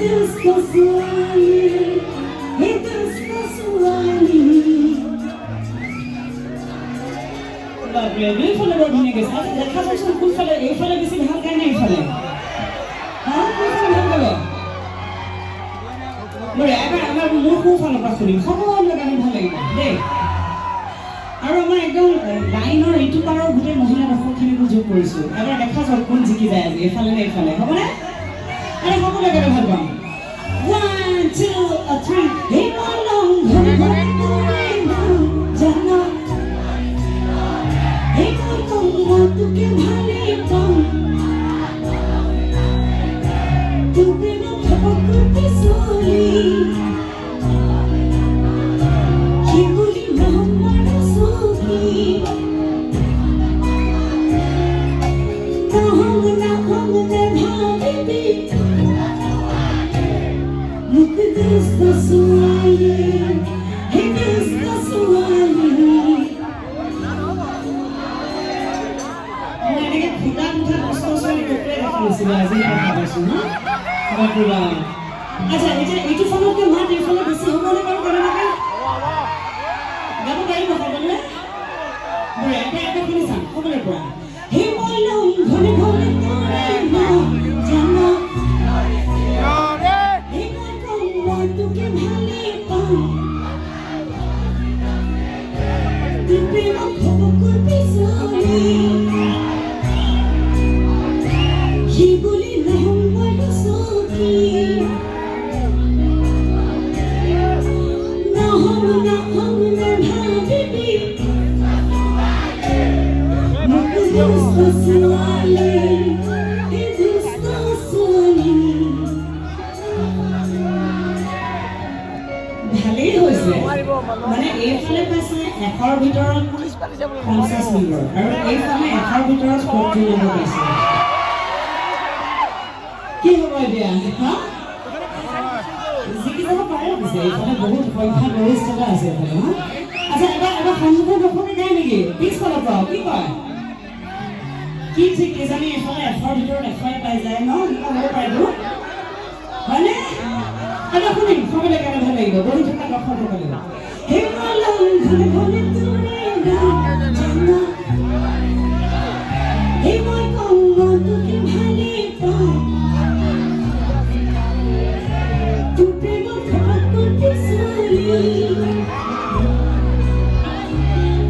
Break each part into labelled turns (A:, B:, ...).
A: Dusto suwali, Dusto suwali. Lovely. Beautiful about doing this. The class is good for the A for the visit. How can I for them? Huh? Good for them. No, I'm more cool for the person. Come on, look at him. Hey. আৰু আমাৰ একদম লাইনৰ এইটো পাৰৰ গোটেই মহিলা দৰ্শকখিনিকো যোগ কৰিছোঁ এবাৰ দেখা যাওক কোন জিকি যায় আজি এফালে নে এইফালে হ'বনে আৰু সকলোৱে একেবাৰে ভাল পাম 1 2 3 হে মলং ঘৰে ঘৰে ঘৰে জানা হে মলং তোকে ভালে পাম তুমি মোক করতে চলি Dusto suwali, Dusto suwali. Ini kita Dusto suwali kita silazi apa sih, na? Apa progam? Aja, itu follow ke mana? Follow ke sini, mana kalau kerana kan? Kamu kaya apa boleh? Boleh, apa kini sang? Kamu boleh buat. Hey, bolong, boleh boleh boleh, jangan. তোকে ভালে পাম তুমি মোক করতে চলি জীবনে নহম্বর সখী নহম ভাবিবি মোক দুষ্ট সুৱালি দুষ্ট সুৱালি ভালেই হৈছে মানে এইফালে পাইছে 100ৰ ভিতৰত 50 নম্বৰ আৰু এইফালে 100ৰ ভিতৰত 40 নম্বৰ পাইছে কি হ'ব এতিয়া হা জিকি যাব পাৰে পিছে এইফালে বহুত সংখ্যা গৰিষ্ঠতা আছে এইফালে হা আচ্ছা এবাৰ সন্মুখৰ দৰ্শকে গায় নেকি পিছফালৰ পৰা কি কয় কি ঠিক কিজানি এইফালে 100ৰ ভিতৰত 100 পাই যায় ন এনেকুৱা হ'ব পাৰিব হয়নে Ada kuning, kamu lagi ada hal lagi, baru kita lapor ke kalian. Hey malam, boleh turena, jangan. Hey malam, tu kembali pun. Tu pegang aku disuli.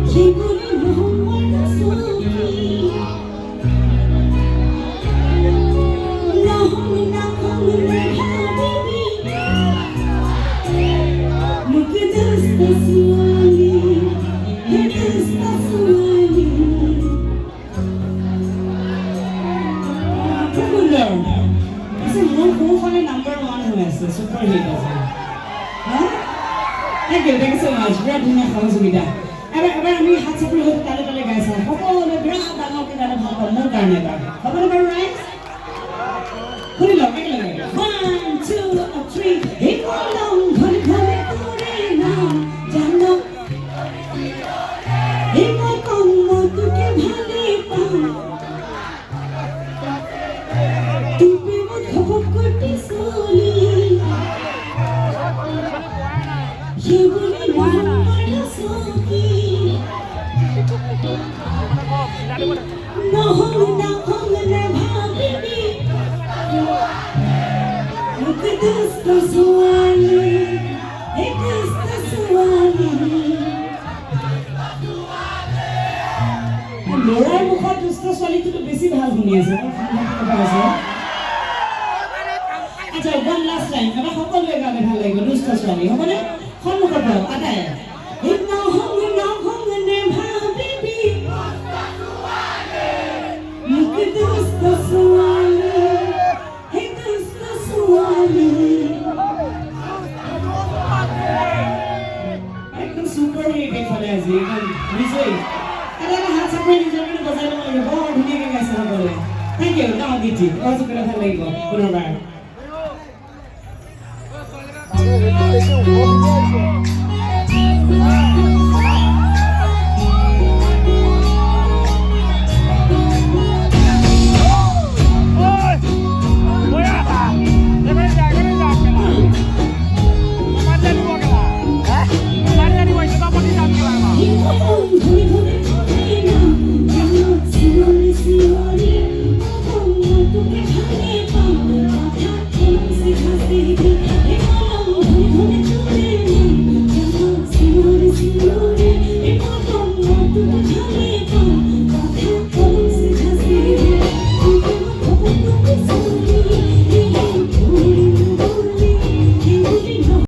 A: Kibuli Muhammad Sufi. Nahum habibi. Dusto suwali, Dusto suwali. Popular. This is more cool for the number 1 who has a super hit as well. Huh? Thank you so much. Very good house with that. Ever আমি হাত চাপৰি হৈ তালে তালে গাইছা সকলোৱে বিৰাট ডাঙৰকে গালে ভাল পাওঁ মোৰ কাৰণে এটা সকলোৱে বাৰু ৰাইট শুনি লওক একেলগে 1 2 3 হে মলং ঘৰে ঘৰে ঘৰে না জানো হে মলং তোকে ভালে পাম তুমি মোক খবর করতে চলি জীবনে নহম্বর সখী নহম ভাবিবি মোক দুষ্ট সুৱালি দুষ্ট সুৱালি ল'ৰাৰ মুখত দুষ্ট ছোৱালীটো বেছি ভাল শুনি আছে আচ্ছা one last time এবাৰ সকলোৱে গালে ভাল লাগিব দুষ্ট ছোৱালী হ'বনে সন্মুখৰ পৰা আদায় Dusto suwali, Dusto suwali. Ekdom super hit ekhane aji, ekdom nijei. Ala hat sapre nijor kone bajai labo lagib, bahut dhuniya gaise sakole. Thank you, now Giti. Ojo kore bhal lagibo, punorbar.